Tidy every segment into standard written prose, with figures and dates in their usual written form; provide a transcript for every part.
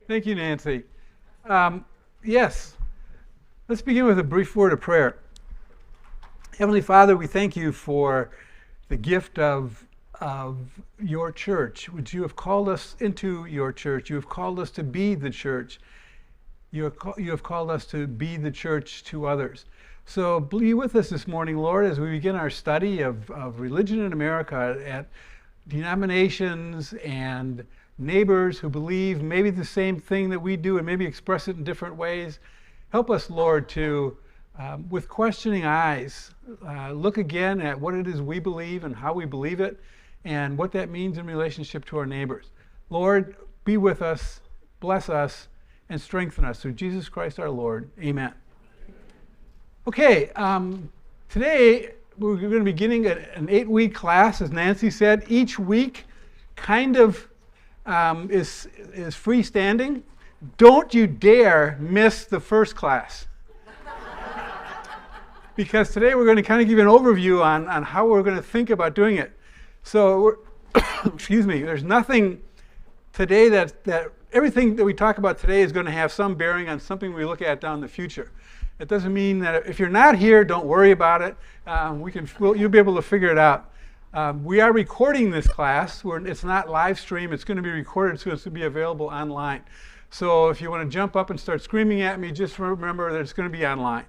Thank you, Nancy. Yes, let's begin with a brief word of prayer. Heavenly Father, we thank you for the gift of your church, which you have called us into your church. You have called us to be the church. You have called us to be the church to others. So be with us this morning, Lord, as we begin our study of religion in America at denominations and neighbors who believe maybe the same thing that we do and maybe express it in different ways. Help us, Lord, to, with questioning eyes, look again at what it is we believe and how we believe it and what that means in relationship to our neighbors. Lord, be with us, bless us, and strengthen us through Jesus Christ our Lord. Amen. Okay, today we're going to be beginning an 8-week class, as Nancy said. Each week kind of is freestanding. Don't you dare miss the first class. Because today we're going to kind of give you an overview on how we're going to think about doing it. So, excuse me, there's nothing today that everything that we talk about today is going to have some bearing on something we look at down in the future. It doesn't mean that if you're not here, don't worry about it. You'll be able to figure it out. We are recording this class. It's not live stream. It's going to be recorded, so it's going to be available online. So if you want to jump up and start screaming at me, just remember that it's going to be online.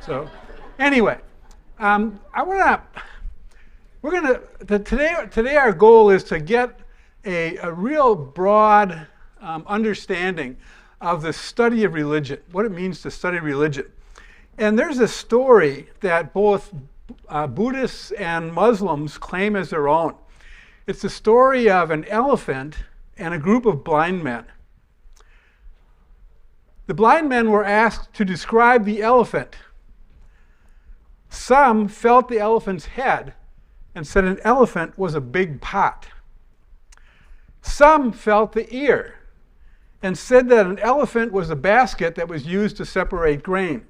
So anyway, today our goal is to get a real broad understanding of the study of religion, what it means to study religion. And there's a story that both Buddhists and Muslims claim as their own. It's the story of an elephant and a group of blind men. The blind men were asked to describe the elephant. Some felt the elephant's head and said an elephant was a big pot. Some felt the ear and said that an elephant was a basket that was used to separate grain.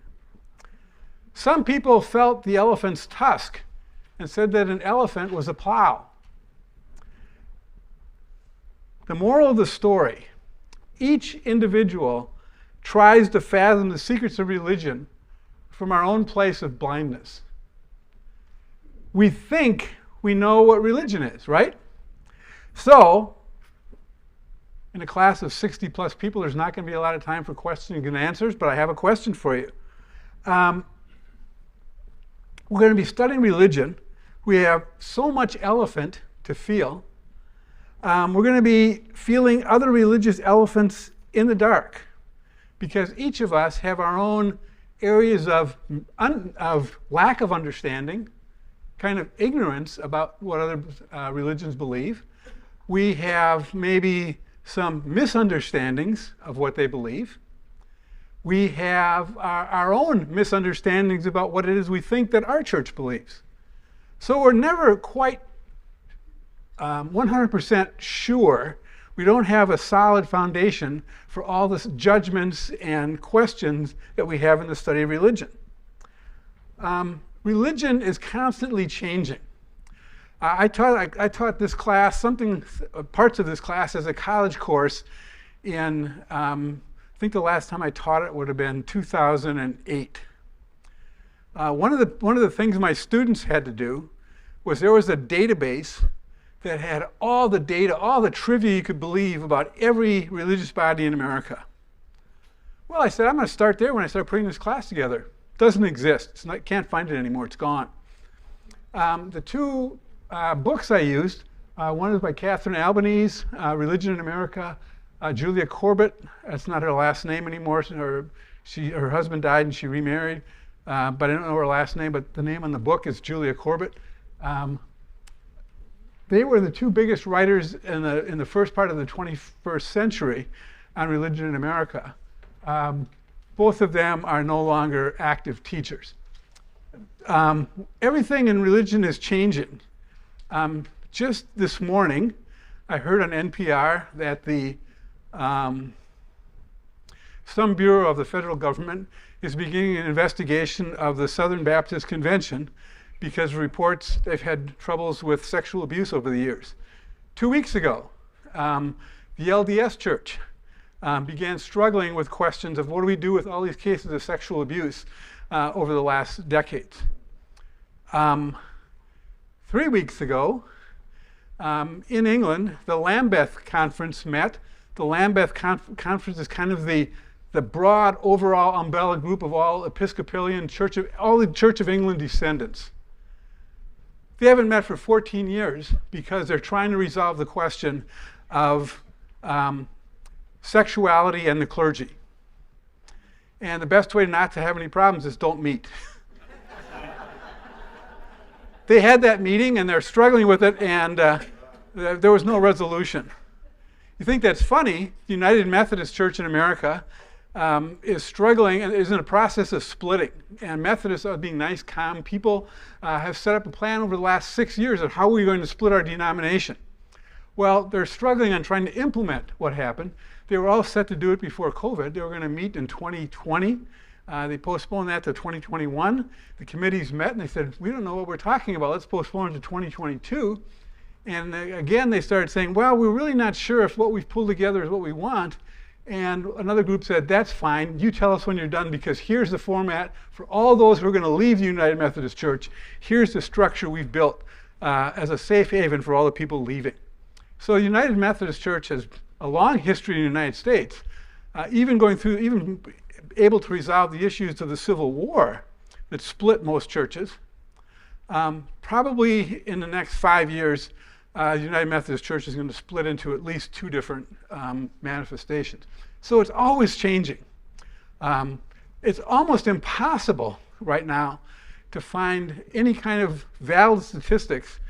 Some people felt the elephant's tusk and said that an elephant was a plow. The moral of the story: each individual tries to fathom the secrets of religion from our own place of blindness. We think we know what religion is, right? So, in a class of 60 plus people, there's not going to be a lot of time for questions and answers, but I have a question for you. We're going to be studying religion. We have so much elephant to feel. We're going to be feeling other religious elephants in the dark, because each of us have our own areas of lack of understanding, kind of ignorance about what other religions believe. We have maybe some misunderstandings of what they believe. We have our own misunderstandings about what it is we think that our church believes. So we're never quite 100% sure. We don't have a solid foundation for all the judgments and questions that we have in the study of religion. Religion is constantly changing. I taught this class, parts of this class as a college course in, I think the last time I taught it would have been 2008. One of the things my students had to do was there was a database that had all the data, all the trivia you could believe about every religious body in America. Well, I said, I'm going to start there when I start putting this class together. It doesn't exist. Can't find it anymore. It's gone. The two books I used, one is by Catherine Albanese, Religion in America. Julia Corbett, that's not her last name anymore. Her husband died and she remarried, but I don't know her last name, but the name on the book is Julia Corbett. They were the two biggest writers in the first part of the 21st century on religion in America. Both of them are no longer active teachers. Everything in religion is changing. Just this morning, I heard on NPR that some bureau of the federal government is beginning an investigation of the Southern Baptist Convention because reports they've had troubles with sexual abuse over the years. 2 weeks ago, the LDS Church began struggling with questions of what do we do with all these cases of sexual abuse over the last decades. 3 weeks ago, in England, the Lambeth Conference met. The Lambeth Conference is kind of the broad overall umbrella group of all Episcopalian all the Church of England descendants. They haven't met for 14 years because they're trying to resolve the question of sexuality and the clergy. And the best way not to have any problems is don't meet. They had that meeting and they're struggling with it, and there was no resolution. You think that's funny? The United Methodist Church in America is struggling and is in a process of splitting. And Methodists are being nice, calm people, have set up a plan over the last 6 years of how we're going to split our denomination. Well, they're struggling on trying to implement what happened. They were all set to do it before COVID. They were going to meet in 2020. They postponed that to 2021. The committees met and they said, we don't know what we're talking about. Let's postpone it to 2022. And again, they started saying, well, we're really not sure if what we've pulled together is what we want. And another group said, that's fine. You tell us when you're done, because here's the format for all those who are going to leave the United Methodist Church. Here's the structure we've built as a safe haven for all the people leaving. So the United Methodist Church has a long history in the United States, even able to resolve the issues of the Civil War that split most churches. Probably in the next 5 years, the United Methodist Church is going to split into at least 2 different manifestations. So it's always changing. It's almost impossible right now to find any kind of valid statistics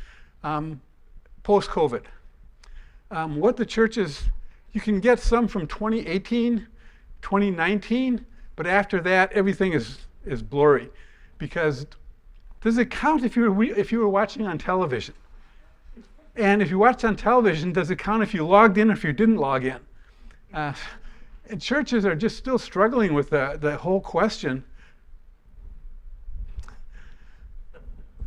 post-COVID. What the churches, you can get some from 2018, 2019, but after that, everything is blurry. Because does it count if you were watching on television? And if you watched on television, does it count if you logged in or if you didn't log in? And churches are just still struggling with the whole question.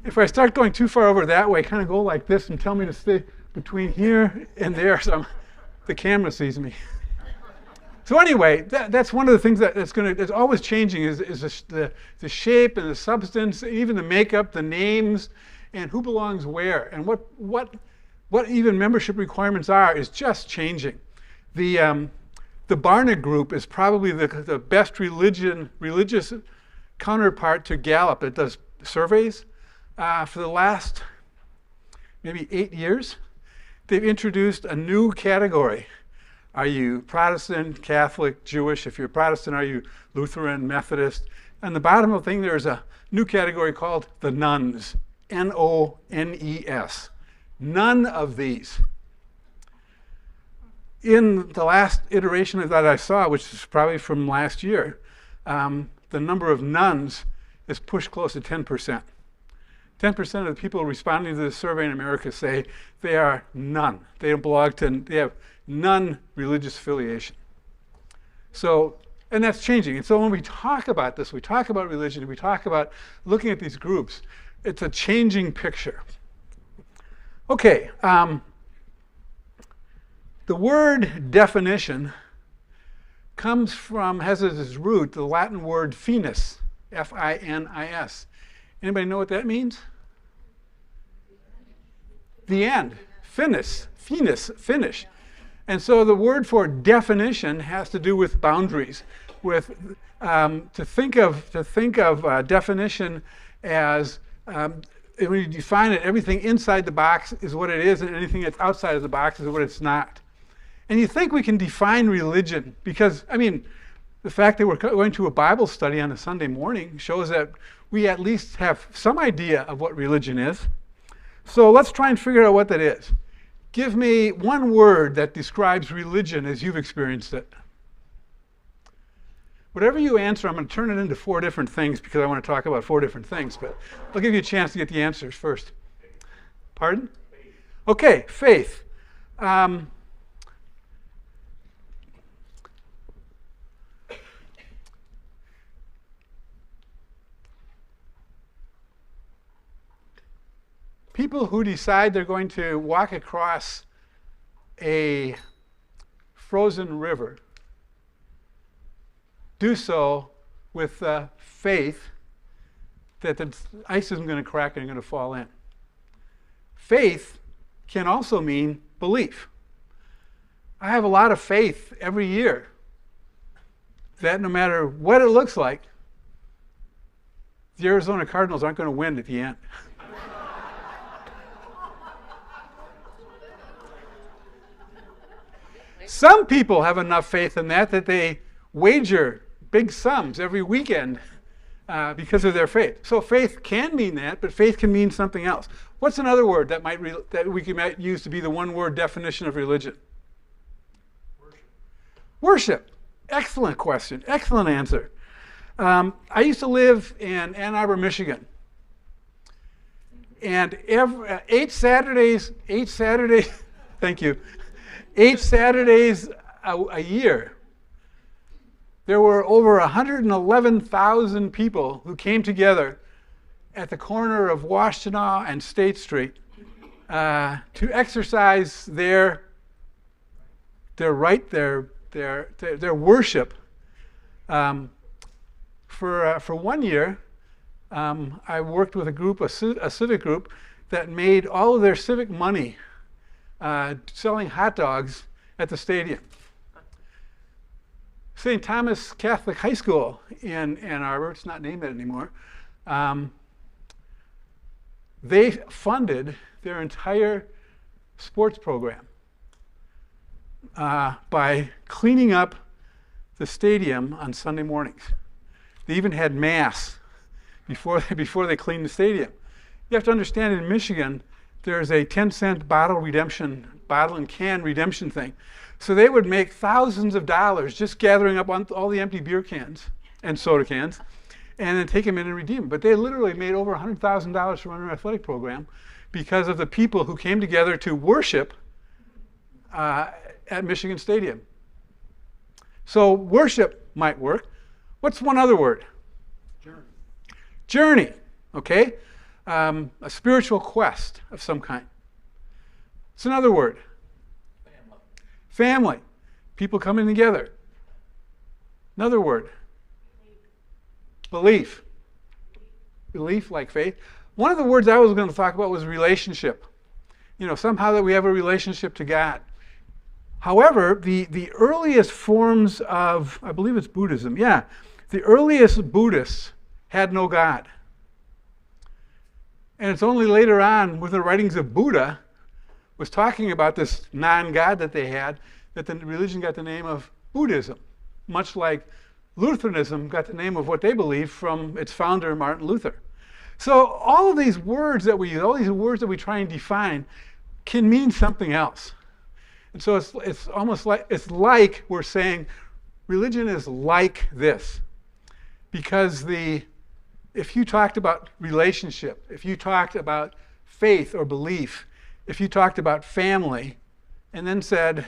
If I start going too far over that way, kind of go like this and tell me to stay between here and there so the camera sees me. So anyway, that's one of the things that's always changing is the shape and the substance, even the makeup, the names, and who belongs where, and what even membership requirements are is just changing. The Barna Group is probably the best religious counterpart to Gallup. It does surveys for the last maybe 8 years. They've introduced a new category. Are you Protestant, Catholic, Jewish? If you're Protestant, are you Lutheran, Methodist? And the bottom of the thing, there's a new category called the nones, N-O-N-E-S. None of these. In the last iteration that I saw, which is probably from last year, the number of nuns is pushed close to 10%. 10% of the people responding to this survey in America say they are none. They don't belong to, they have none religious affiliation. So, and that's changing. And so when we talk about this, we talk about religion, we talk about looking at these groups, it's a changing picture. Okay, the word definition has as its root the Latin word finis, F-I-N-I-S. Anybody know what that means? The end. Finis, finish. And so the word for definition has to do with boundaries, with to think of definition as when you define it, everything inside the box is what it is, and anything that's outside of the box is what it's not. And you think we can define religion because, I mean, the fact that we're going to a Bible study on a Sunday morning shows that we at least have some idea of what religion is. So let's try and figure out what that is. Give me one word that describes religion as you've experienced it. Whatever you answer, I'm going to turn it into 4 different things because I want to talk about 4 different things, but I'll give you a chance to get the answers first. Pardon? Okay, faith. People who decide they're going to walk across a frozen river do so with faith that the ice isn't going to crack and going to fall in. Faith can also mean belief. I have a lot of faith every year that no matter what it looks like, the Arizona Cardinals aren't going to win at the end. Some people have enough faith in that they wager big sums every weekend because of their faith. So faith can mean that, but faith can mean something else. What's another word that might use to be the one-word definition of religion? Worship. Worship. Excellent question. Excellent answer. I used to live in Ann Arbor, Michigan, and 8 Saturdays. Thank you. 8 Saturdays a year, there were over 111,000 people who came together at the corner of Washtenaw and State Street to exercise their worship. For 1 year, I worked with a civic group that made all of their civic money selling hot dogs at the stadium. St. Thomas Catholic High School in Ann Arbor, it's not named that anymore, they funded their entire sports program by cleaning up the stadium on Sunday mornings. They even had mass before they cleaned the stadium. You have to understand, in Michigan, there's a 10-cent bottle and can redemption thing. So they would make thousands of dollars just gathering up all the empty beer cans and soda cans and then take them in and redeem them. But they literally made over $100,000 to run an athletic program because of the people who came together to worship at Michigan Stadium. So worship might work. What's one other word? Journey. Journey, okay? A spiritual quest of some kind. It's another word. Family. People coming together. Another word. Belief. Belief like faith. One of the words I was going to talk about was relationship. Somehow that we have a relationship to God. However, the earliest forms of, I believe it's Buddhism, the earliest Buddhists had no God. And it's only later on, with the writings of Buddha, was talking about this non-God that they had, that the religion got the name of Buddhism, much like Lutheranism got the name of what they believe from its founder, Martin Luther. So all of these words that we use, all these words that we try and define, can mean something else. And so it's almost like we're saying religion is like this. Because if you talked about relationship, if you talked about faith or belief, if you talked about family, and then said,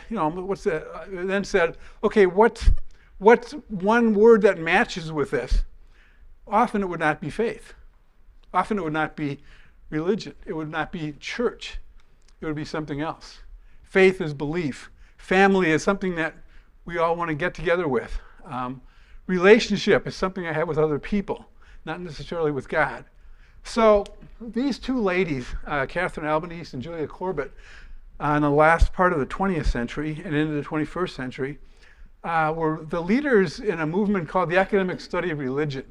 okay, what's one word that matches with this? Often it would not be faith. Often it would not be religion. It would not be church. It would be something else. Faith is belief. Family is something that we all want to get together with. Relationship is something I have with other people, not necessarily with God. So these two ladies, Catherine Albanese and Julia Corbett, in the last part of the 20th century and into the 21st century, were the leaders in a movement called the academic study of religion.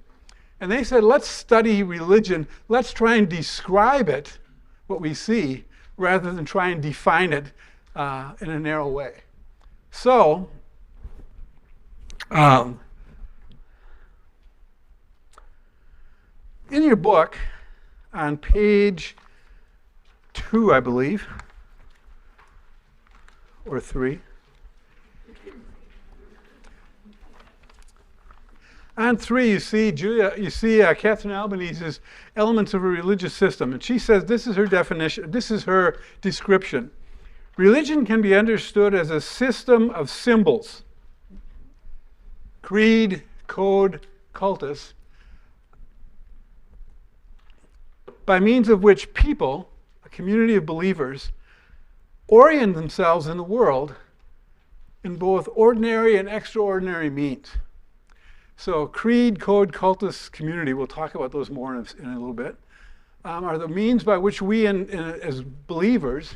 And they said, let's study religion, let's try and describe it, what we see, rather than try and define it in a narrow way. So, in your book, on page 2, I believe, or 3, on 3, you see Catherine Albanese's Elements of a Religious System, and she says this is her definition, this is her description. Religion can be understood as a system of symbols, creed, code, cultus, by means of which people, a community of believers, orient themselves in the world in both ordinary and extraordinary means. So creed, code, cultus, community, we'll talk about those more in a little bit, are the means by which we as believers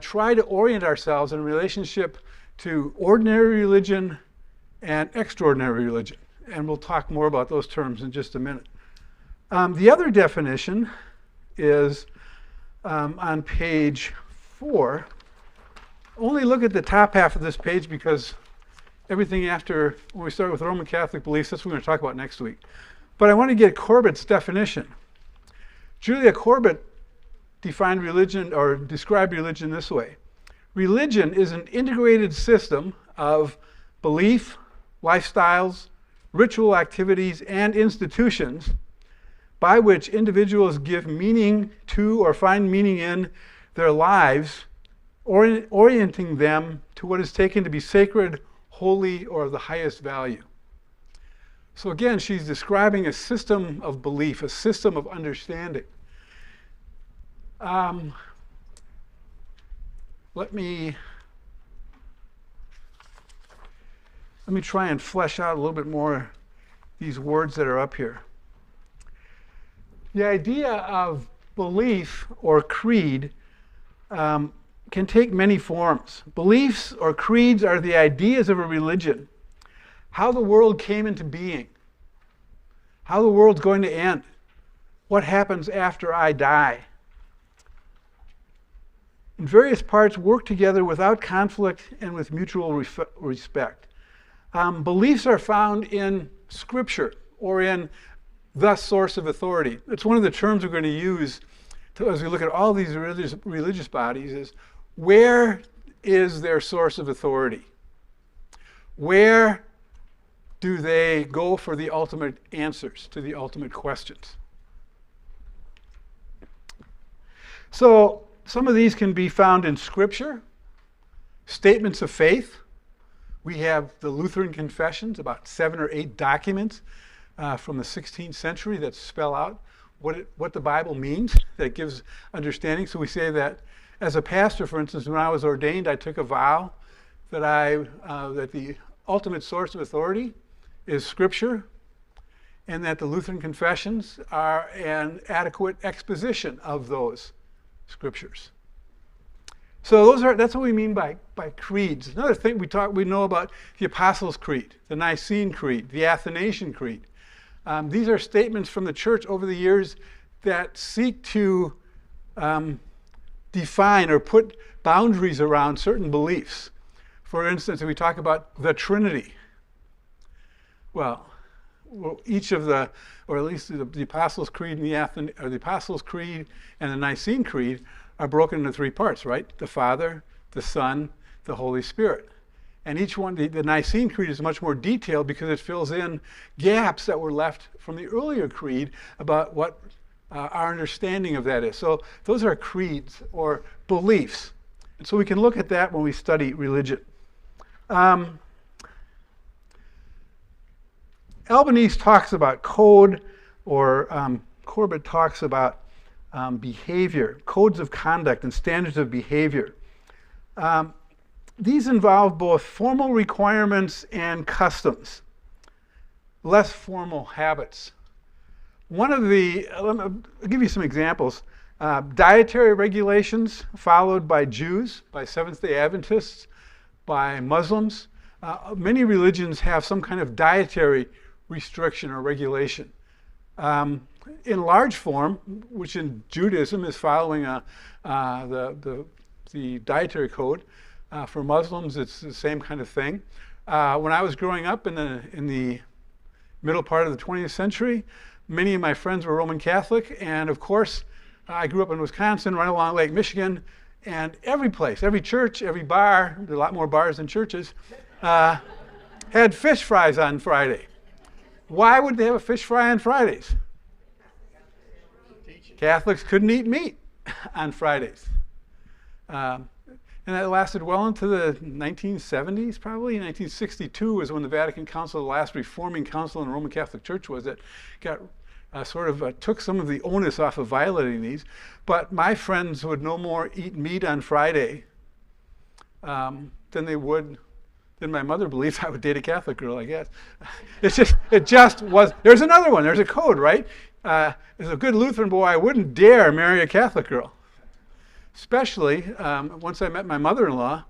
try to orient ourselves in relationship to ordinary religion and extraordinary religion. And we'll talk more about those terms in just a minute. The other definition is on page 4. Only look at the top half of this page because everything after, when we start with Roman Catholic beliefs, that's what we're going to talk about next week. But I want to get Corbett's definition. Julia Corbett defined religion, or described religion this way. Religion is an integrated system of belief, lifestyles, ritual activities, and institutions by which individuals give meaning to or find meaning in their lives, orienting them to what is taken to be sacred, holy, or of the highest value. So again, she's describing a system of belief, a system of understanding. Let me try and flesh out a little bit more these words that are up here. The idea of belief or creed can take many forms. Beliefs or creeds are the ideas of a religion, how the world came into being, how the world's going to end, what happens after I die. And various parts work together without conflict and with mutual respect. Beliefs are found in Scripture or in the source of authority. It's one of the terms we're going to use as we look at all these religious bodies is, where is their source of authority? Where do they go for the ultimate answers to the ultimate questions? So some of these can be found in Scripture, statements of faith. We have the Lutheran confessions, about 7 or 8 documents from the 16th century that spell out what the Bible means, that gives understanding. So we say that as a pastor, for instance, when I was ordained, I took a vow that that the ultimate source of authority is Scripture, and that the Lutheran confessions are an adequate exposition of those Scriptures. So that's what we mean by creeds. Another thing we know about the Apostles' Creed, the Nicene Creed, the Athanasian Creed. These are statements from the church over the years that seek to define or put boundaries around certain beliefs. For instance, if we talk about the Trinity, well, each of the, or at least the Apostles' Creed and the Apostles' Creed and the Nicene Creed are broken into 3 parts, right? The Father, the Son, the Holy Spirit. And each one, the Nicene Creed is much more detailed because it fills in gaps that were left from the earlier creed about what our understanding of that is. So those are creeds or beliefs. And so we can look at that when we study religion. Albanese talks about code, or Corbett talks about behavior, codes of conduct and standards of behavior. These involve both formal requirements and customs, less formal habits. I'll give you some examples. Dietary regulations followed by Jews, by Seventh-day Adventists, by Muslims. Many religions have some kind of dietary restriction or regulation. In large form, which in Judaism is following the dietary code. For Muslims, it's the same kind of thing. When I was growing up in the middle part of the 20th century, many of my friends were Roman Catholic, and of course, I grew up in Wisconsin, right along Lake Michigan, and every place, every church, every bar, there are a lot more bars than churches, had fish fries on Friday. Why would they have a fish fry on Fridays? Catholics couldn't eat meat on Fridays. And that lasted well into the 1970s, probably. 1962 was when the Vatican Council, the last reforming council in the Roman Catholic Church was, that got took some of the onus off of violating these. But my friends would no more eat meat on Friday than they would then my mother believes I would date a Catholic girl, I guess. It just was. There's another one. There's a code, right? As a good Lutheran boy, I wouldn't dare marry a Catholic girl. Especially once I met my mother-in-law.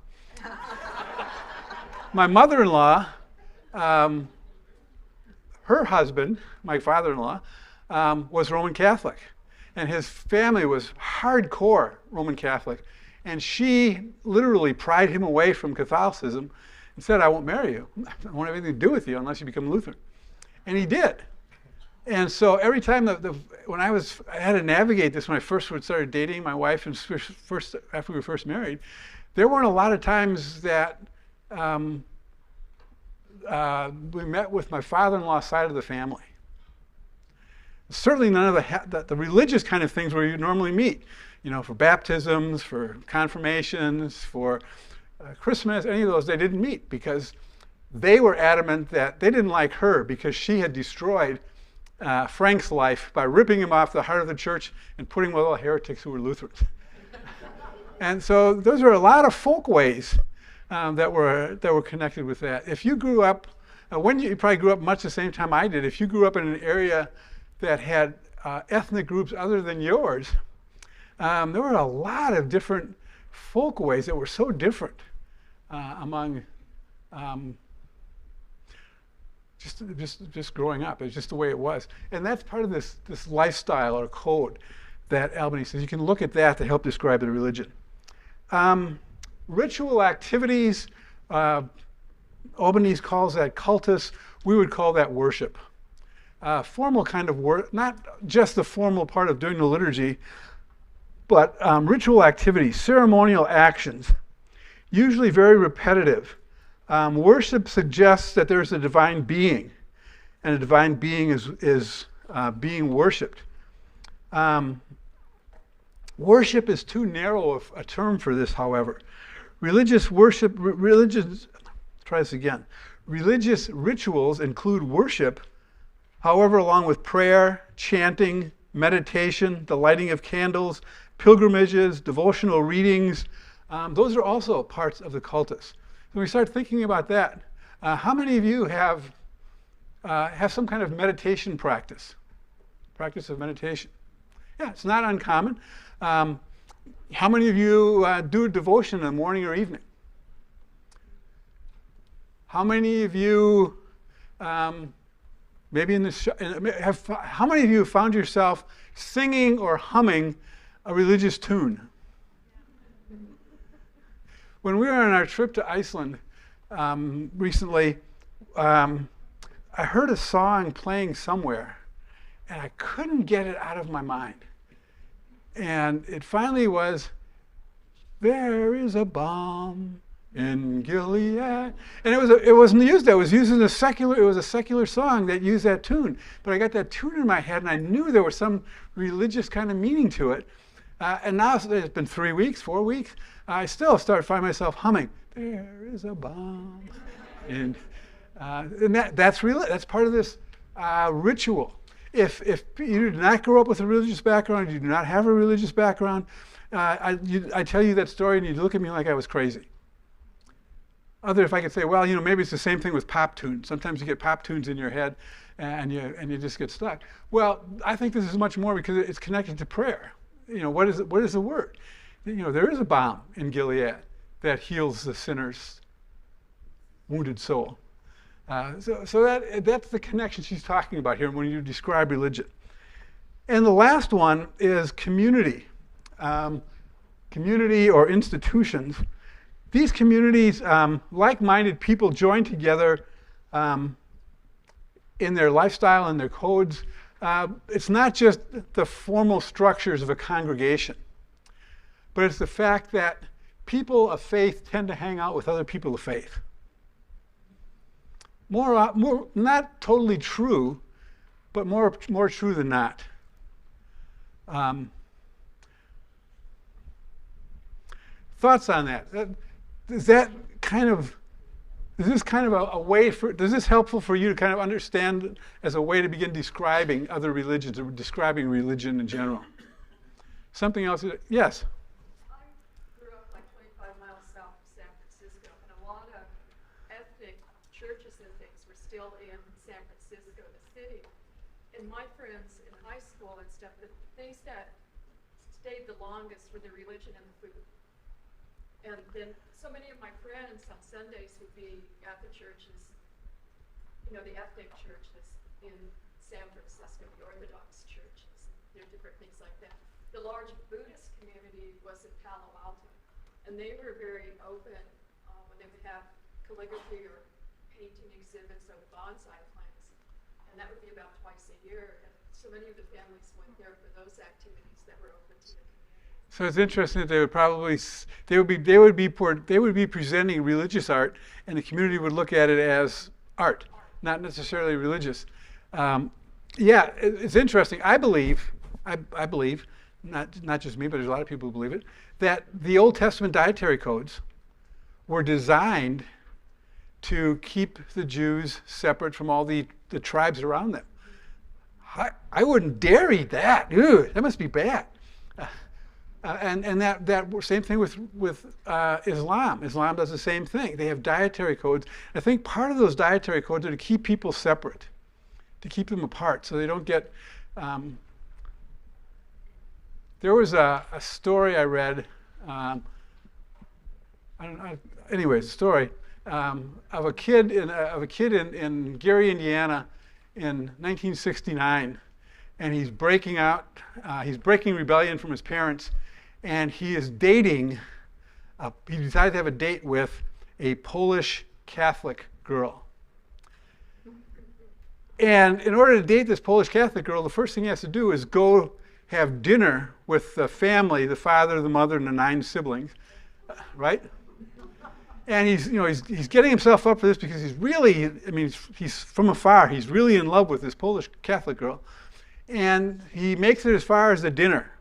My mother-in-law, her husband, my father-in-law, was Roman Catholic. And his family was hardcore Roman Catholic. And she literally pried him away from Catholicism and said, I won't marry you. I won't have anything to do with you unless you become Lutheran. And he did. And so every time when I had to navigate this when I first started dating my wife and after we were first married, there weren't a lot of times that we met with my father-in-law's side of the family. Certainly none of the religious kind of things where you normally meet, for baptisms, for confirmations, for Christmas, any of those, they didn't meet because they were adamant that they didn't like her because she had destroyed Frank's life by ripping him off the heart of the church and putting him with all heretics who were Lutherans. And so those are a lot of folk ways that were connected with that. If you grew up, you probably grew up much the same time I did, if you grew up in an area that had ethnic groups other than yours, there were a lot of different folk ways that were so different among just growing up. It's just the way it was. And that's part of this lifestyle or code that Albanese says. You can look at that to help describe the religion. Ritual activities, Albanese calls that cultus. We would call that worship. Formal kind of work, not just the formal part of doing the liturgy, but ritual activities, ceremonial actions, usually very repetitive. Worship suggests that there's a divine being, and a divine being is being worshipped. Worship is too narrow a term for this, however. Religious rituals include worship, however, along with prayer, chanting, meditation, the lighting of candles, pilgrimages, devotional readings. Those are also parts of the cultus. When we start thinking about that, how many of you have some kind of meditation practice of meditation? Yeah, it's not uncommon. How many of you do devotion in the morning or evening? How many of you how many of you have found yourself singing or humming a religious tune? When we were on our trip to Iceland recently, I heard a song playing somewhere, and I couldn't get it out of my mind. And it finally was, "There is a balm in Gilead," and it wasn't used. It was used in it was a secular song that used that tune. But I got that tune in my head, and I knew there was some religious kind of meaning to it. And now it's been 3 weeks, 4 weeks. I still find myself humming, "There is a balm," and that's part of this ritual. If you did not grow up with a religious background, you do not have a religious background, I tell you that story and you look at me like I was crazy. If I could say, well, maybe it's the same thing with pop tunes. Sometimes you get pop tunes in your head and you just get stuck. Well, I think this is much more because it's connected to prayer. What is the word? There is a balm in Gilead that heals the sinner's wounded soul. So that's the connection she's talking about here when you describe religion. And the last one is community. Community or institutions. These communities, like-minded people join together in their lifestyle and their codes. It's not just the formal structures of a congregation, but it's the fact that people of faith tend to hang out with other people of faith. More not totally true, but more true than not. Thoughts on that? Is this kind of a way does this helpful for you to kind of understand as a way to begin describing other religions or describing religion in general? Something else? Yes? I grew up like 25 miles south of San Francisco, and a lot of churches and things were still in San Francisco, the city. And my friends in high school and stuff, the things that stayed the longest were the religion and the food. And then so many of my friends on Sundays would be at the churches, you know, the ethnic churches in San Francisco, the Orthodox churches. There are different things like that. The large Buddhist community was in Palo Alto, and they were very open when they would have calligraphy or painting exhibits or bonsai plants, and that would be about twice a year. And so many of the families went there for those activities that were open to the community. So it's interesting that they would be presenting religious art, and the community would look at it as art, not necessarily religious. Yeah, it's interesting. I believe, not just me, but there's a lot of people who believe it, that the Old Testament dietary codes were designed to keep the Jews separate from all the tribes around them. I wouldn't dare eat that. Ew, that must be bad. And that same thing with Islam. Islam does the same thing. They have dietary codes. I think part of those dietary codes are to keep people separate, to keep them apart, so they don't get. There was a story I read. I don't know. Anyways, a story of a kid in Gary, Indiana, in 1969, and he's breaking rebellion from his parents, and he is dating. He decided to have a date with a Polish Catholic girl. And in order to date this Polish Catholic girl, the first thing he has to do is go have dinner with the family, the father, the mother, and the 9 siblings, right? And he's getting himself up for this because he's from afar, he's really in love with this Polish Catholic girl. And he makes it as far as the dinner.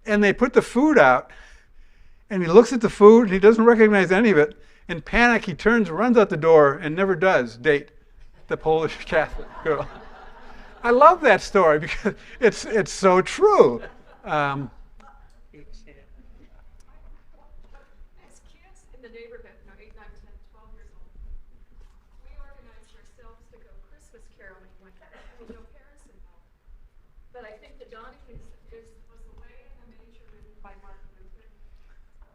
And they put the food out, and he looks at the food, and he doesn't recognize any of it. In panic, he turns, runs out the door, and never does date the Polish Catholic girl. I love that story because it's so true. As kids in the neighborhood, 8, 9, 10, 12 years old, we organized ourselves to go Christmas caroling with no parents involved. But I think the dawning was the way in the nature written by Martin Luther.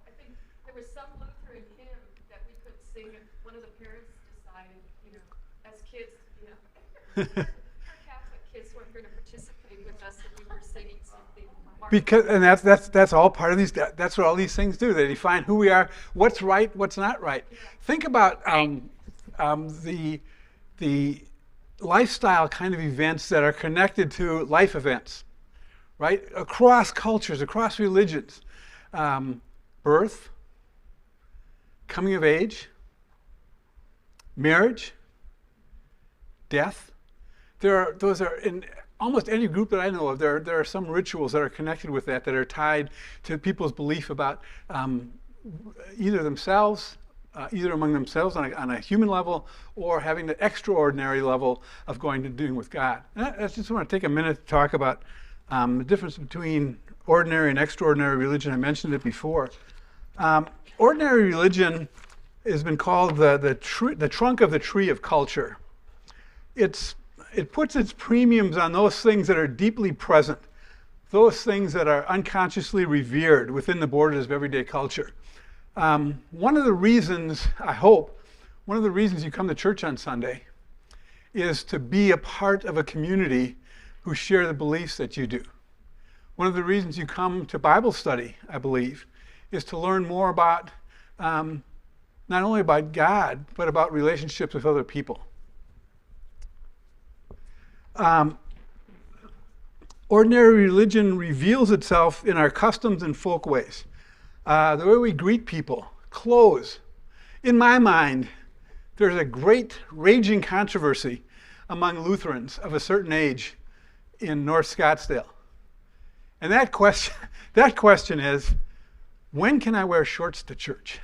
I think there was some Lutheran hymn that we could sing if one of the parents decided, as kids, our Catholic kids weren't going to participate with us if we were singing something. And that's all part of these. That's what all these things do. They define who we are, what's right, what's not right. Yeah. Think about the lifestyle kind of events that are connected to life events, right? Across cultures, across religions, birth, coming of age, marriage, death. Those are in almost any group that I know of. There are some rituals that are connected with that are tied to people's belief about either themselves, either among themselves on a human level, or having the extraordinary level of going to doing with God. And I just want to take a minute to talk about the difference between ordinary and extraordinary religion. I mentioned it before. Ordinary religion has been called the trunk of the tree of culture. It puts its premiums on those things that are deeply present, those things that are unconsciously revered within the borders of everyday culture. One of the reasons you come to church on Sunday is to be a part of a community who share the beliefs that you do. One of the reasons you come to Bible study, I believe, is to learn more about not only about God, but about relationships with other people. Ordinary religion reveals itself in our customs and folkways. The way we greet people, clothes. In my mind, there's a great raging controversy among Lutherans of a certain age in North Scottsdale. And that question is, when can I wear shorts to church?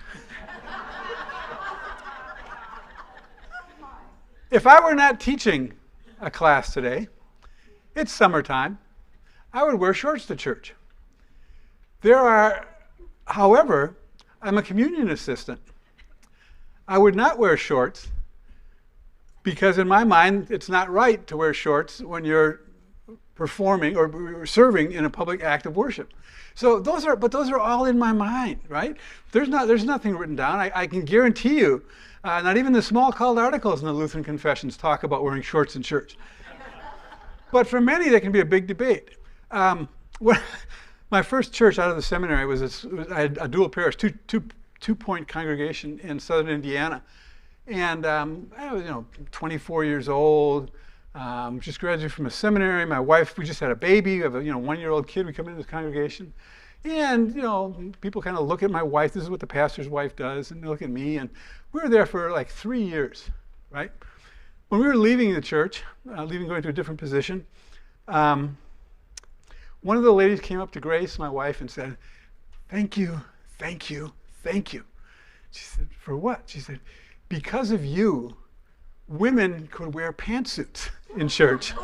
If I were not teaching a class today, it's summertime, I would wear shorts to church. However, I'm a communion assistant. I would not wear shorts because in my mind, it's not right to wear shorts when you're performing or serving in a public act of worship. So those are all in my mind, right? There's nothing written down. I can guarantee you, not even the small called articles in the Lutheran confessions talk about wearing shorts in church. But for many, that can be a big debate. My first church out of the seminary I had a dual parish, two-point congregation in southern Indiana. And I was 24 years old, just graduated from a seminary. My wife, we just had a baby. We have a 1-year-old kid. We come into this congregation. And, people kind of look at my wife. This is what the pastor's wife does. And they look at me. And we were there for like 3 years, right? When we were leaving the church, going to a different position, one of the ladies came up to Grace, my wife, and said, "Thank you, thank you, thank you." She said, "For what?" She said, "Because of you, women could wear pantsuits in church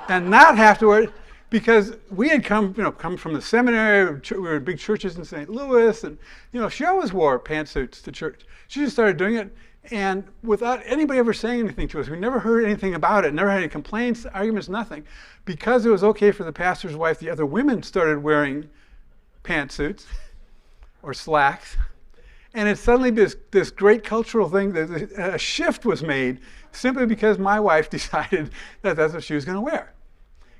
and not have to wear it." Because we had come from the seminary. We were in big churches in St. Louis, and she always wore pantsuits to church. She just started doing it, and without anybody ever saying anything to us, we never heard anything about it. Never had any complaints, arguments, nothing. Because it was okay for the pastor's wife, the other women started wearing pantsuits or slacks, and it's suddenly this great cultural thing. A shift was made simply because my wife decided that that's what she was going to wear.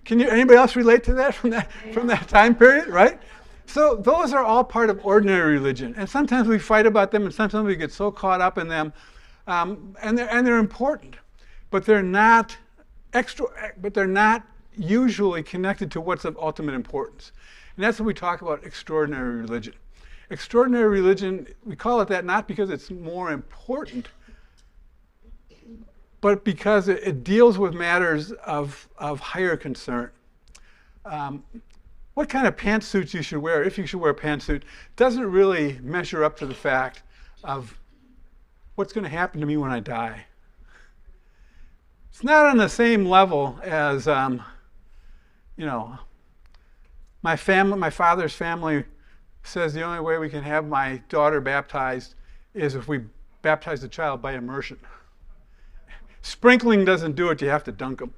Can anybody else relate to that from that time period, right? So those are all part of ordinary religion, and sometimes we fight about them, and sometimes we get so caught up in them, and they're important, but they're not usually connected to what's of ultimate importance, and that's when we talk about extraordinary religion. Extraordinary religion, we call it that not because it's more important, but because it deals with matters of higher concern. What kind of pantsuits you should wear, if you should wear a pantsuit, doesn't really measure up to the fact of what's going to happen to me when I die. It's not on the same level as, my father's family says the only way we can have my daughter baptized is if we baptize the child by immersion. Sprinkling doesn't do it, you have to dunk them.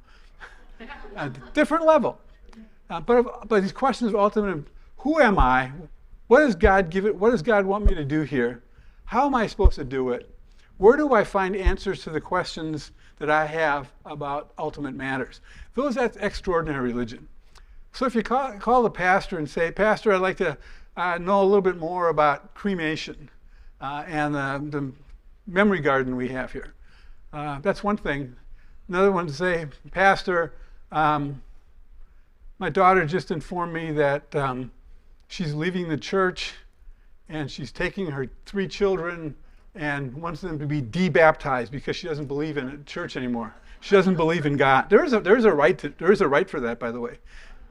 A different level. But these questions of ultimate, who am I? What does God give it? What does God want me to do here? How am I supposed to do it? Where do I find answers to the questions that I have about ultimate matters? That's extraordinary religion. So if you call the pastor and say, "Pastor, I'd like to know a little bit more about cremation and the memory garden we have here." That's one thing. Another one to say, "Pastor, my daughter just informed me that she's leaving the church and she's taking her 3 children and wants them to be debaptized because she doesn't believe in a church anymore. She doesn't believe in God." There is a right for that, by the way.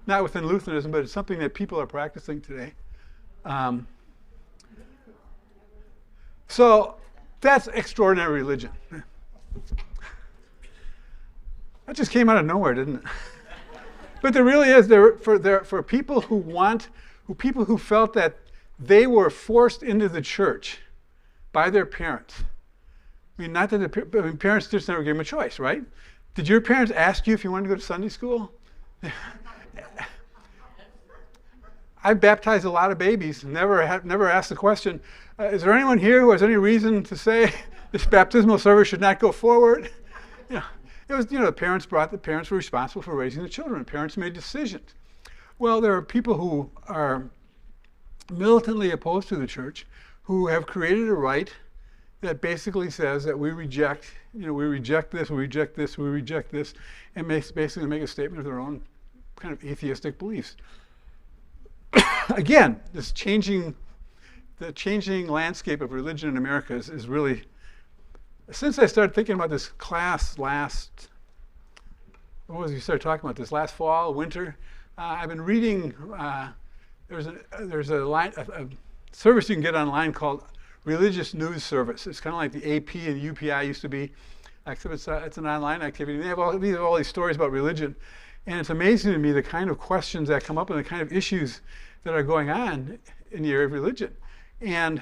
Not within Lutheranism, but it's something that people are practicing today. So that's extraordinary religion. That just came out of nowhere, didn't it? But there really is for people who felt that they were forced into the church by their parents. I mean, not that parents just never gave them a choice, right? Did your parents ask you if you wanted to go to Sunday school? I've baptized a lot of babies. Never asked the question, "Is there anyone here who has any reason to say this baptismal service should not go forward?" It was, the parents were responsible for raising the children. Parents made decisions. Well, there are people who are militantly opposed to the church who have created a rite that basically says that we reject this, we reject this, we reject this, and basically make a statement of their own kind of atheistic beliefs. Again, the changing landscape of religion in America is really, since I started thinking about this class last fall, winter, I've been reading, there's a service you can get online called Religious News Service. It's kind of like the AP and UPI used to be, except it's an online activity. They have all these stories about religion. And it's amazing to me the kind of questions that come up and the kind of issues that are going on in the area of religion. And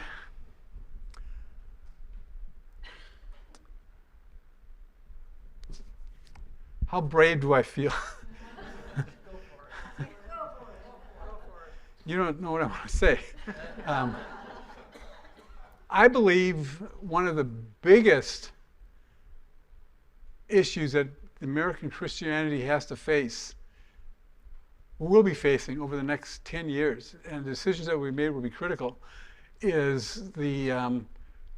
How brave do I feel? You don't know what I want to say. I believe one of the biggest issues that American Christianity has to face, will be facing over the next 10 years, and the decisions that we made will be critical, is the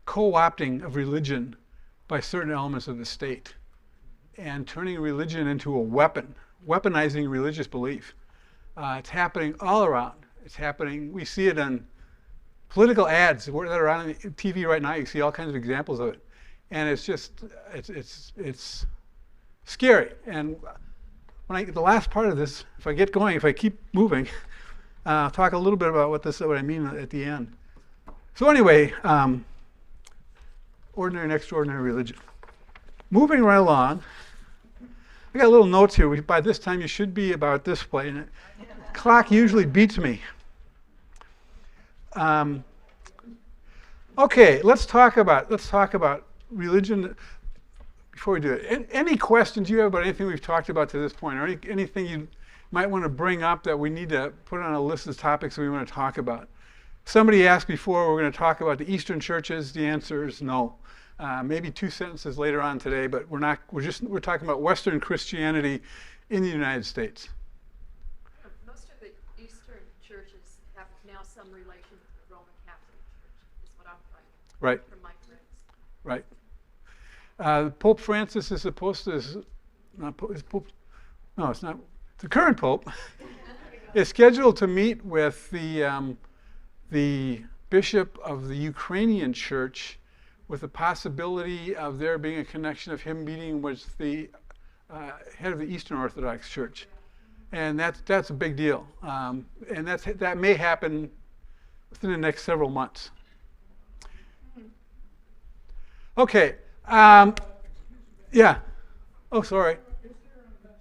co-opting of religion by certain elements of the state and turning religion into a weapon, weaponizing religious belief. It's happening all around. It's happening, we see it on political ads that are on TV right now. You see all kinds of examples of it. And it's just, it's scary. And when I get the last part of this, if I get going, if I keep moving, I'll talk a little bit about what I mean at the end. So anyway, ordinary and extraordinary religion. Moving right along, I got little notes here. By this time, you should be about this way. And the clock usually beats me. Okay, let's talk about religion. Before we do it, any questions you have about anything we've talked about to this point, or anything you might want to bring up that we need to put on a list of topics we want to talk about? Somebody asked before, we're going to talk about the Eastern churches. The answer is no. Maybe 2 sentences later on today, but we're not. We're talking about Western Christianity in the United States. Most of the Eastern churches have now some relation to the Roman Catholic Church, is what I'm finding. Right. From my friends. Right. Pope Francis is supposed to, is Pope, no, it's not. The current Pope is scheduled to meet with the bishop of the Ukrainian church, with the possibility of there being a connection of him meeting with the head of the Eastern Orthodox Church, and that's a big deal, and that may happen within the next several months. Okay. Yeah. Oh, sorry. Is there an method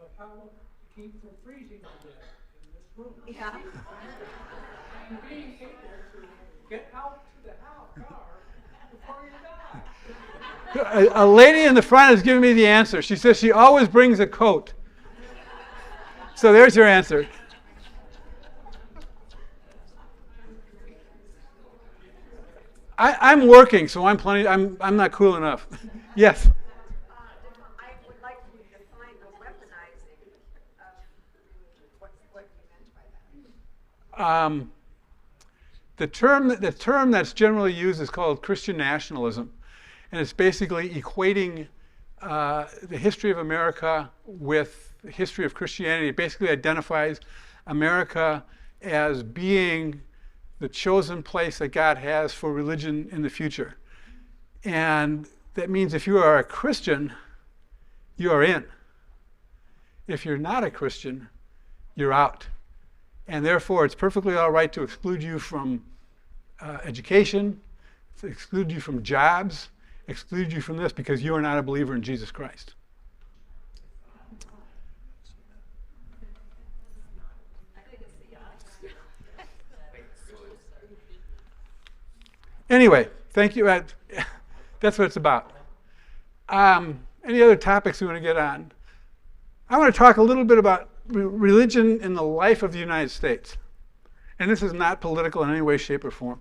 of how to keep from freezing to death in this room? Yeah. And being able to get out to the car before you die? A lady in the front is giving me the answer. She says she always brings a coat. So there's your answer. I'm working, so I'm not cool enough. Yes. I would like you to define the weaponizing of what you meant by that. The term that's generally used is called Christian nationalism, and it's basically equating the history of America with the history of Christianity. It basically identifies America as being the chosen place that God has for religion in the future. And that means if you are a Christian, you are in. If you're not a Christian, you're out. And therefore, it's perfectly all right to exclude you from education, to exclude you from jobs, exclude you from this because you are not a believer in Jesus Christ. Anyway, thank you. That's what it's about. Any other topics we want to get on? I want to talk a little bit about religion in the life of the United States. And this is not political in any way, shape, or form.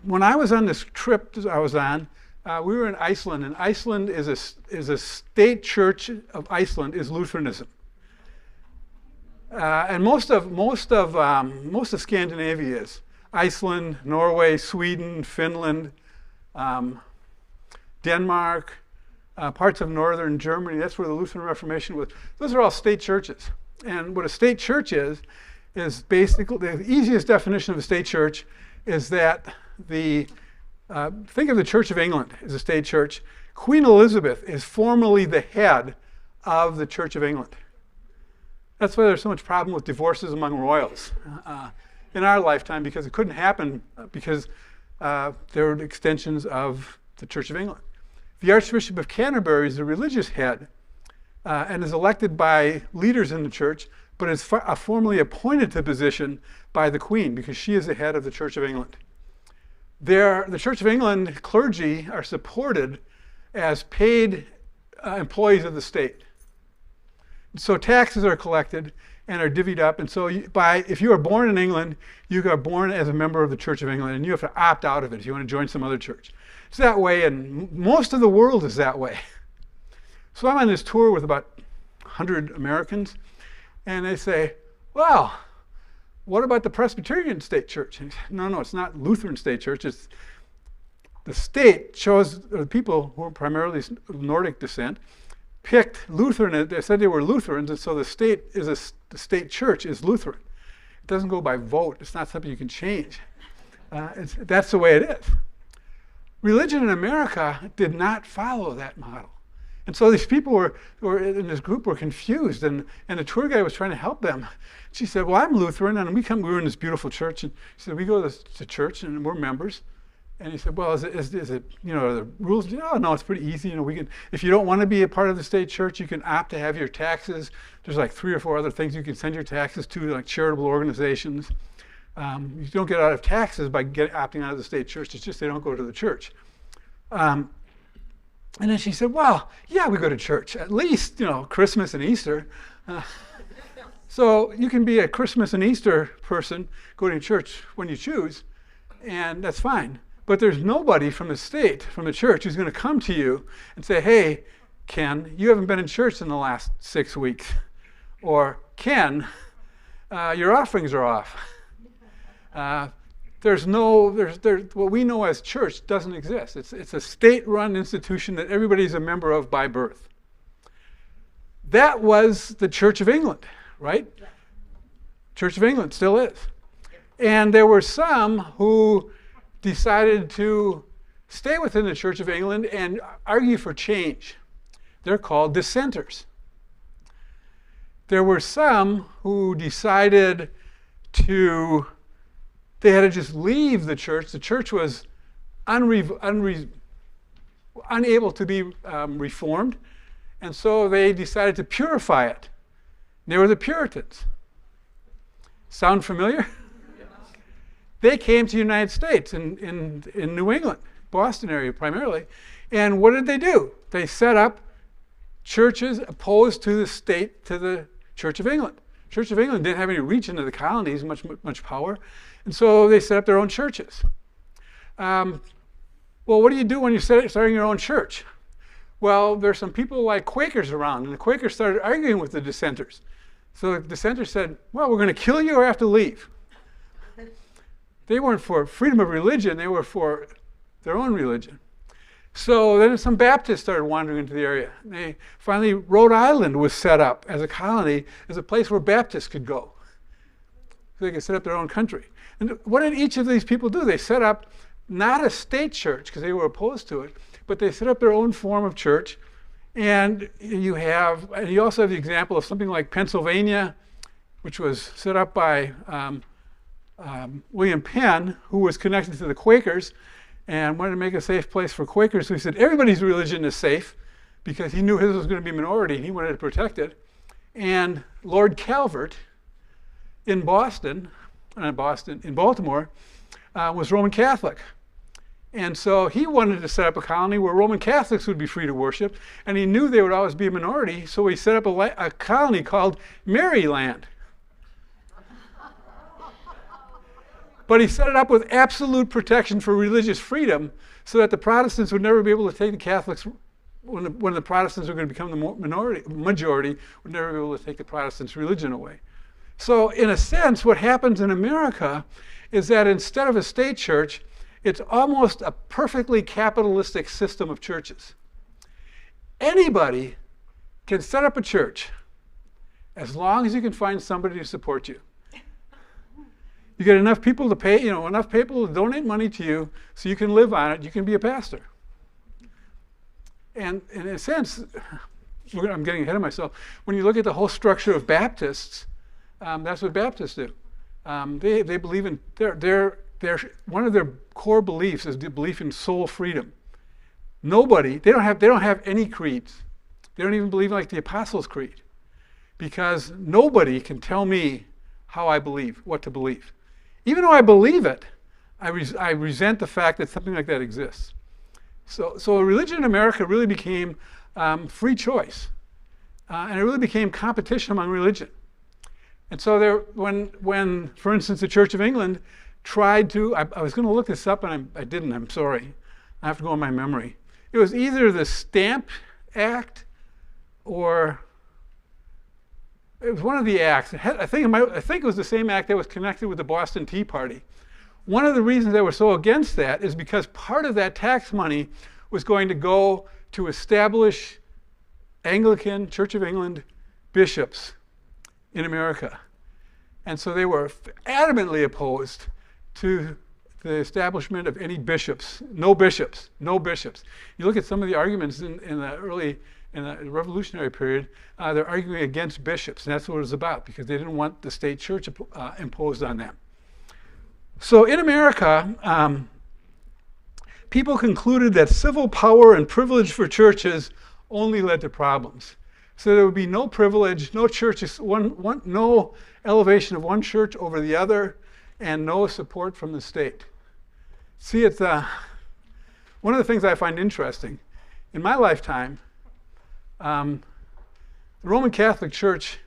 When I was on this trip I was on, we were in Iceland, and Iceland is a state church of Iceland is Lutheranism. And most of Scandinavia is. Iceland, Norway, Sweden, Finland, Denmark, parts of northern Germany. That's where the Lutheran Reformation was. Those are all state churches. And what a state church is basically the easiest definition of a state church is that think of the Church of England as a state church. Queen Elizabeth is formally the head of the Church of England. That's why there's so much problem with divorces among royals in our lifetime, because it couldn't happen because there were extensions of the Church of England. The Archbishop of Canterbury is the religious head and is elected by leaders in the church, but is formally appointed to the position by the Queen because she is the head of the Church of England. The Church of England clergy are supported as paid employees of the state. So taxes are collected and are divvied up. And so if you are born in England, you are born as a member of the Church of England, and you have to opt out of it if you want to join some other church. It's that way, and most of the world is that way. So I'm on this tour with about 100 Americans, and they say, well, what about the Presbyterian State Church? And no, it's not Lutheran State Church. It's the state chose the people who are primarily Nordic descent, picked Lutheran. They said they were Lutherans, and so the state church is Lutheran. It doesn't go by vote. It's not something you can change. That's the way it is. Religion in America did not follow that model. And so these people were in this group were confused, and the tour guide was trying to help them. She said, well, I'm Lutheran, and we were in this beautiful church, and she said, we go to church, and we're members. And he said, well, is it the rules? No, it's pretty easy. We can, if you don't want to be a part of the state church, you can opt to have your taxes. There's like 3 or 4 other things you can send your taxes to, like charitable organizations. You don't get out of taxes by opting out of the state church. It's just they don't go to the church. And then she said, well, yeah, we go to church, at least, Christmas and Easter. So you can be a Christmas and Easter person, go to church when you choose, and that's fine. But there's nobody from the state, from the church, who's going to come to you and say, hey, Ken, you haven't been in church in the last 6 weeks. Or, Ken, your offerings are off. What we know as church doesn't exist. It's a state-run institution that everybody's a member of by birth. That was the Church of England, right? Yeah. Church of England still is. And there were some who decided to stay within the Church of England and argue for change. They're called dissenters. There were some who decided they had to just leave the church. The church was unable to be reformed, and so they decided to purify it. They were the Puritans. Sound familiar? They came to the United States in New England, Boston area primarily, and what did they do? They set up churches opposed to the state, to the Church of England. Church of England didn't have any reach into the colonies, much power, and so they set up their own churches. Well, what do you do when you're starting your own church? Well, there's some people like Quakers around, and the Quakers started arguing with the dissenters. So the dissenters said, well, we're going to kill you or have to leave. They weren't for freedom of religion, they were for their own religion. So then some Baptists started wandering into the area. Finally, Rhode Island was set up as a colony, as a place where Baptists could go. So they could set up their own country. And what did each of these people do? They set up not a state church, because they were opposed to it, but they set up their own form of church. And you also have the example of something like Pennsylvania, which was set up by William Penn, who was connected to the Quakers and wanted to make a safe place for Quakers. So he said everybody's religion is safe because he knew his was going to be a minority and he wanted to protect it. And Lord Calvert in Baltimore, was Roman Catholic. And so he wanted to set up a colony where Roman Catholics would be free to worship, and he knew they would always be a minority, so he set up a colony called Maryland. But he set it up with absolute protection for religious freedom so that the Protestants would never be able to take the Catholics, when the Protestants were going to become the majority, would never be able to take the Protestants' religion away. So in a sense, what happens in America is that instead of a state church, it's almost a perfectly capitalistic system of churches. Anybody can set up a church as long as you can find somebody to support you. You get enough people to pay, enough people to donate money to you so you can live on it, you can be a pastor. And in a sense, I'm getting ahead of myself. When you look at the whole structure of Baptists, that's what Baptists do. They believe in, one of their core beliefs is the belief in soul freedom. They don't have any creeds. They don't even believe like the Apostles' Creed, because nobody can tell me how I believe, what to believe. Even though I believe it, I resent the fact that something like that exists. So religion in America really became free choice. And it really became competition among religion. And so when, for instance, the Church of England tried to, I was going to look this up and I didn't, I'm sorry. I have to go on my memory. It was either the Stamp Act or it was one of the acts. I think it was the same act that was connected with the Boston Tea Party. One of the reasons they were so against that is because part of that tax money was going to go to establish Anglican Church of England bishops in America. And so they were adamantly opposed to the establishment of any bishops. No bishops, no bishops. You look at some of the arguments in the Revolutionary period, they're arguing against bishops, and that's what it was about, because they didn't want the state church imposed on them. So in America, people concluded that civil power and privilege for churches only led to problems. So there would be no privilege, no churches, no elevation of one church over the other, and no support from the state. See, it's one of the things I find interesting. In my lifetime, the Roman Catholic Church,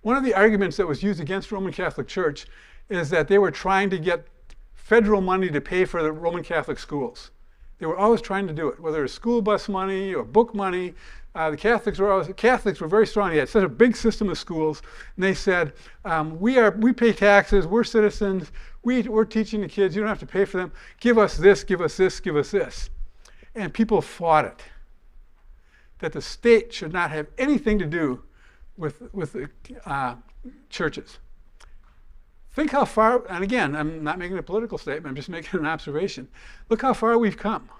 one of the arguments that was used against Roman Catholic Church is that they were trying to get federal money to pay for the Roman Catholic schools. They were always trying to do it, whether it's school bus money or book money. The Catholics were very strong. They had such a big system of schools, and they said, we pay taxes, we're citizens, we're teaching the kids, you don't have to pay for them. Give us this, give us this, give us this. And people fought it, that the state should not have anything to do with the churches. Think how far, and again, I'm not making a political statement, I'm just making an observation. Look how far we've come.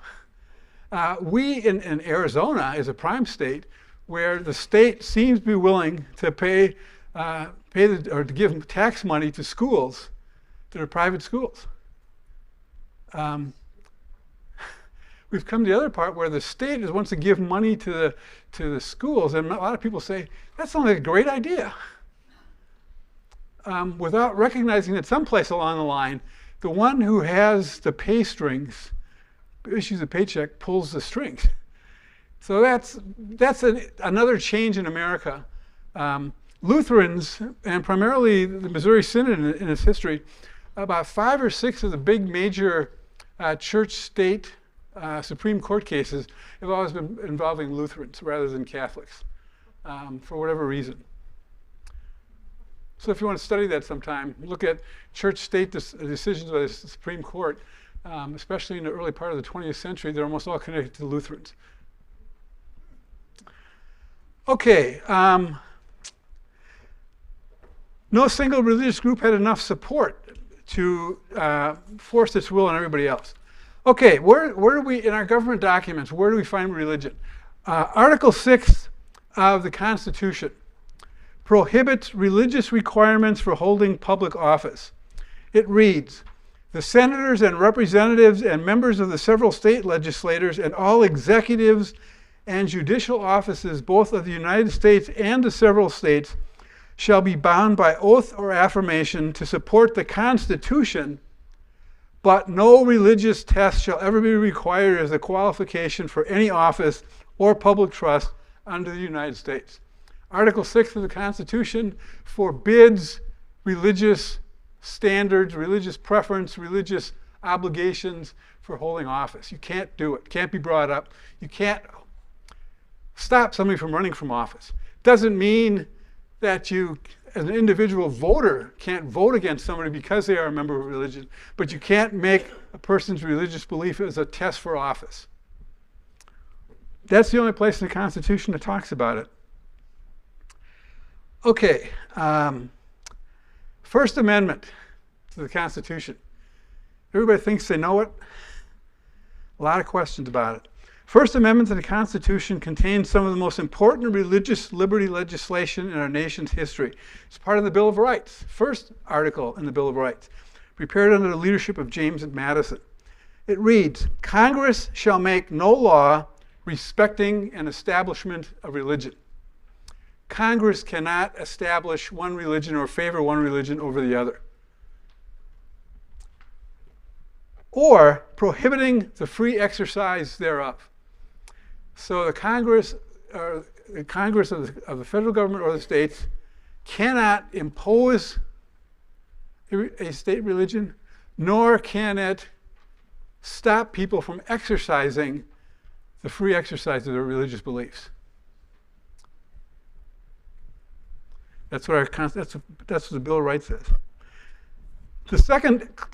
We in Arizona is a prime state where the state seems to be willing to pay or to give tax money to schools that are private schools. We've come to the other part where the state wants to give money to the schools, and a lot of people say, that sounds like a great idea. Without recognizing that someplace along the line, the one who has the pay strings, issues a paycheck, pulls the strings. So that's another change in America. Lutherans, and primarily the Missouri Synod in its history, about 5 or 6 of the big major church-state Supreme Court cases have always been involving Lutherans rather than Catholics, for whatever reason. So if you want to study that sometime, look at church-state decisions by the Supreme Court, especially in the early part of the 20th century. They're almost all connected to Lutherans. Okay. No single religious group had enough support to force its will on everybody else. Okay, where do we, in our government documents, where do we find religion? Article 6 of the Constitution prohibits religious requirements for holding public office. It reads, the senators and representatives and members of the several state legislatures and all executives and judicial offices, both of the United States and the several states, shall be bound by oath or affirmation to support the Constitution, but no religious test shall ever be required as a qualification for any office or public trust under the United States. Article 6 of the Constitution forbids religious standards, religious preference, religious obligations for holding office. You can't do it. Can't be brought up. You can't stop somebody from running from office. Doesn't mean that you, as an individual voter, can't vote against somebody because they are a member of a religion, but you can't make a person's religious belief as a test for office. That's the only place in the Constitution that talks about it. Okay, First Amendment to the Constitution. Everybody thinks they know it. A lot of questions about it. First Amendment to the Constitution contains some of the most important religious liberty legislation in our nation's history. It's part of the Bill of Rights, first article in the Bill of Rights, prepared under the leadership of James Madison. It reads, Congress shall make no law respecting an establishment of religion. Congress cannot establish one religion or favor one religion over the other. or prohibiting the free exercise thereof. So the Congress of the federal government or the states cannot impose a state religion, nor can it stop people from exercising the free exercise of their religious beliefs. That's what that's what the Bill of Rights says. The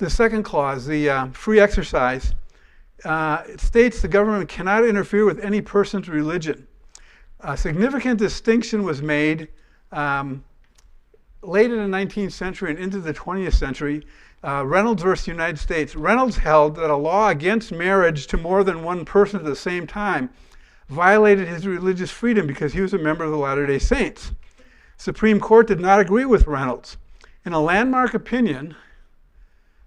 second clause, the free exercise, it states the government cannot interfere with any person's religion. A significant distinction was made late in the 19th century and into the 20th century. Reynolds versus United States. Reynolds held that a law against marriage to more than one person at the same time violated his religious freedom because he was a member of the Latter-day Saints. Supreme Court did not agree with Reynolds. In a landmark opinion,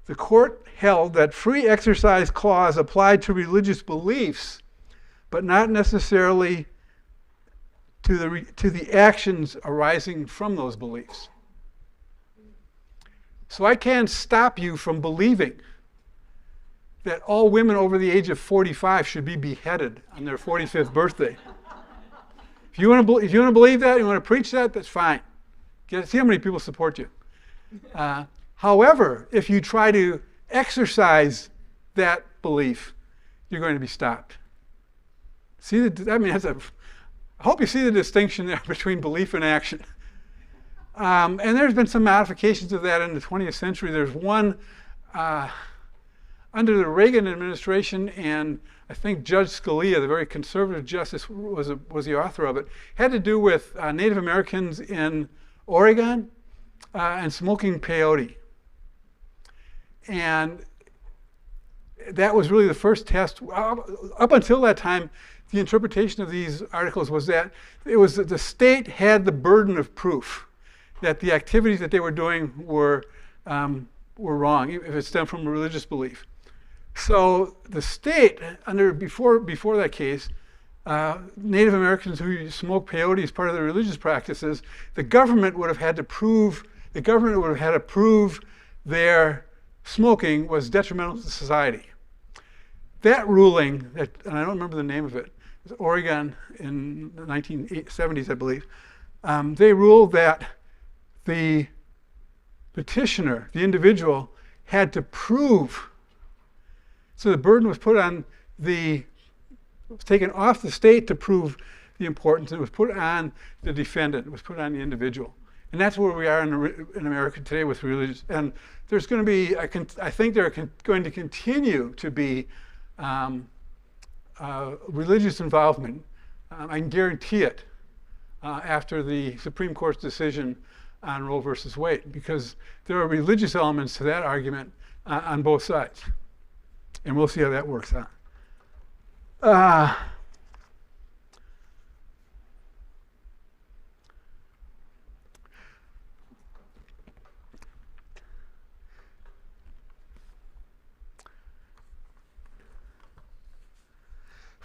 the court held that free exercise clause applied to religious beliefs, but not necessarily to the actions arising from those beliefs. So I can't stop you from believing that all women over the age of 45 should be beheaded on their 45th birthday. If you want to believe that, you want to preach that, that's fine. See how many people support you. However, if you try to exercise that belief, you're going to be stopped. I hope you see the distinction there between belief and action. And there's been some modifications of that in the 20th century. There's one under the Reagan administration, and I think Judge Scalia, the very conservative justice, was the author of it. Had to do with Native Americans in Oregon and smoking peyote. And that was really the first test. Up until that time, the interpretation of these articles was that it was that the state had the burden of proof that the activities that they were doing were wrong, if it stemmed from a religious belief. So the state, before that case, Native Americans who smoke peyote as part of their religious practices, the government would have had to prove their smoking was detrimental to society. That ruling, and I don't remember the name of it, was Oregon in the 1970s, I believe. They ruled that the petitioner, the individual, had to prove. So the burden was put on was taken off the state to prove the importance, and it was put on the defendant, it was put on the individual. And that's where we are in America today with religious. And there's going to be, I think there are going to continue to be religious involvement. I can guarantee it after the Supreme Court's decision on Roe versus Wade, because there are religious elements to that argument on both sides. And we'll see how that works out.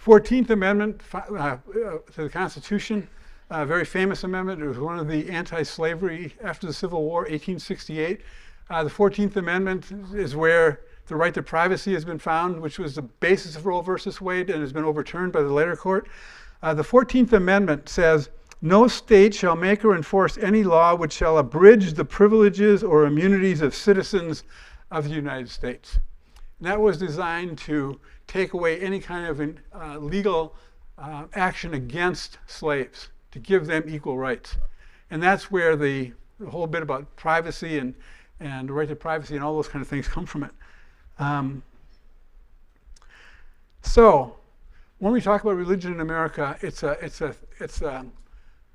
14th Amendment to the Constitution, a very famous amendment. It was one of the anti-slavery after the Civil War, 1868. The 14th Amendment is where the right to privacy has been found, which was the basis of Roe versus Wade and has been overturned by the later court. The 14th Amendment says, "No state shall make or enforce any law which shall abridge the privileges or immunities of citizens of the United States." And that was designed to take away any kind of legal action against slaves, to give them equal rights. And that's where the whole bit about privacy and the right to privacy and all those kind of things come from it. So when we talk about religion in America, it's a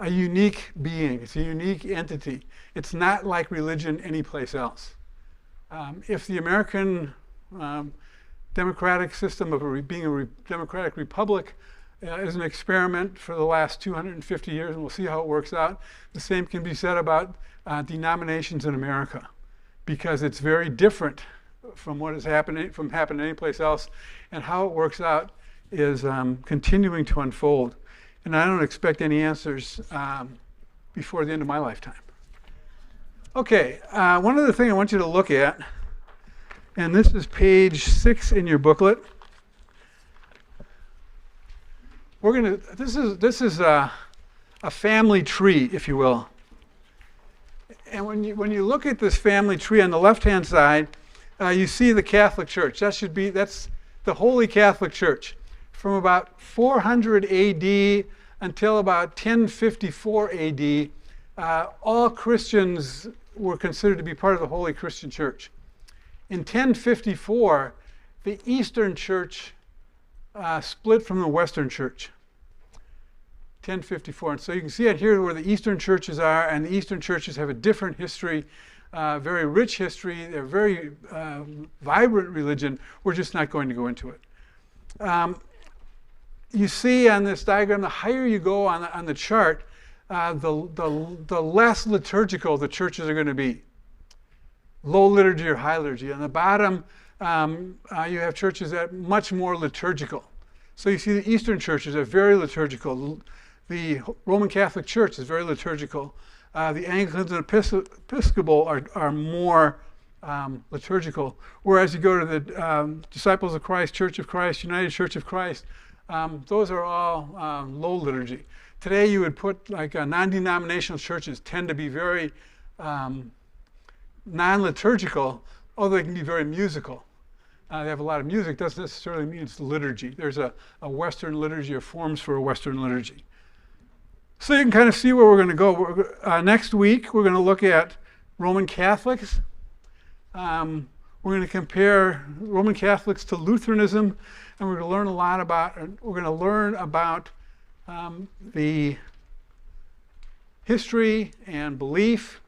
unique being. It's a unique entity. It's not like religion anyplace else. If the American democratic system of being a democratic republic is an experiment for the last 250 years, and we'll see how it works out, the same can be said about denominations in America, because it's very different from what is happening anyplace else, and how it works out is continuing to unfold. And I don't expect any answers before the end of my lifetime. Okay, one other thing I want you to look at And this is page 6 in your booklet. This is a family tree, if you will. And when you look at this family tree on the left-hand side, you see the Catholic Church. That's the Holy Catholic Church. From about 400 AD until about 1054 AD, all Christians were considered to be part of the Holy Christian Church. In 1054, the Eastern Church split from the Western Church. 1054. And so you can see it here where the Eastern churches are, and the Eastern churches have a different history, very rich history. They're very vibrant religion. We're just not going to go into it. You see on this diagram, the higher you go on the chart, the less liturgical the churches are going to be. Low liturgy or high liturgy. On the bottom, you have churches that are much more liturgical. So you see the Eastern churches are very liturgical. The Roman Catholic Church is very liturgical. The Anglicans and Episcopal are more liturgical. Whereas you go to the Disciples of Christ, Church of Christ, United Church of Christ, those are all low liturgy. Today you would put like non-denominational churches tend to be very non-liturgical, although they can be very musical. They have a lot of music, doesn't necessarily mean it's liturgy. There's a Western liturgy or forms for a Western liturgy. So you can kind of see where we're going to go. Next week, we're going to look at Roman Catholics. We're going to compare Roman Catholics to Lutheranism, and we're going to learn a lot about, the history and belief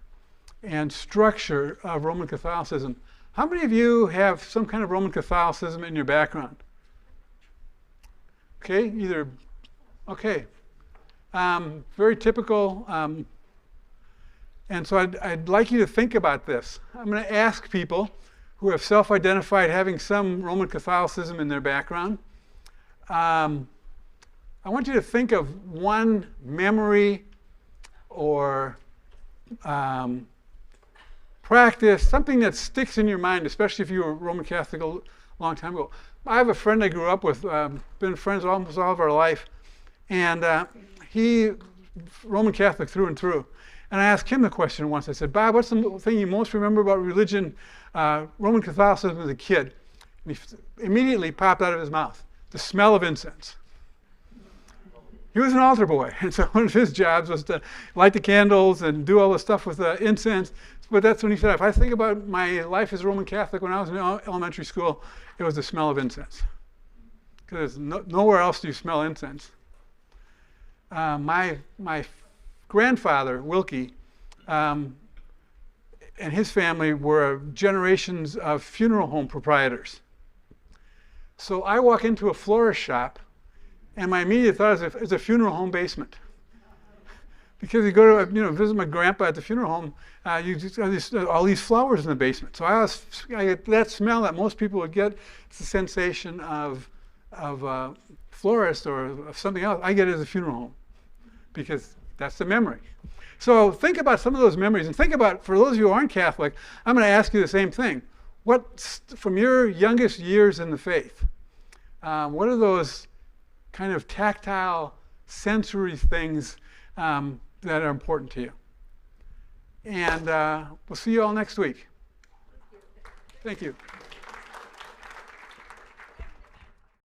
and structure of Roman Catholicism. How many of you have some kind of Roman Catholicism in your background? Okay, okay. Very typical. And so I'd like you to think about this. I'm going to ask people who have self-identified having some Roman Catholicism in their background. I want you to think of one memory or practice, something that sticks in your mind, especially if you were Roman Catholic a long time ago. I have a friend I grew up with, been friends almost all of our life, and he Roman Catholic through and through. And I asked him the question once. I said, Bob, what's the thing you most remember about religion, Roman Catholicism as a kid? And he immediately popped out of his mouth, the smell of incense. He was an altar boy, and so one of his jobs was to light the candles and do all the stuff with the incense. But that's when he said, if I think about my life as Roman Catholic when I was in elementary school, it was the smell of incense. Because nowhere else do you smell incense. My grandfather, Wilke, and his family were generations of funeral home proprietors. So I walk into a florist shop, and my immediate thought is a funeral home basement. Because you go to visit my grandpa at the funeral home, you just have all these flowers in the basement. So I get that smell that most people would get. It's the sensation of florist or of something else. I get it as a funeral home because that's the memory. So think about some of those memories, and think about, for those of you who aren't Catholic, I'm going to ask you the same thing. From your youngest years in the faith, what are those kind of tactile, sensory things that are important to you? And we'll see you all next week. Thank you.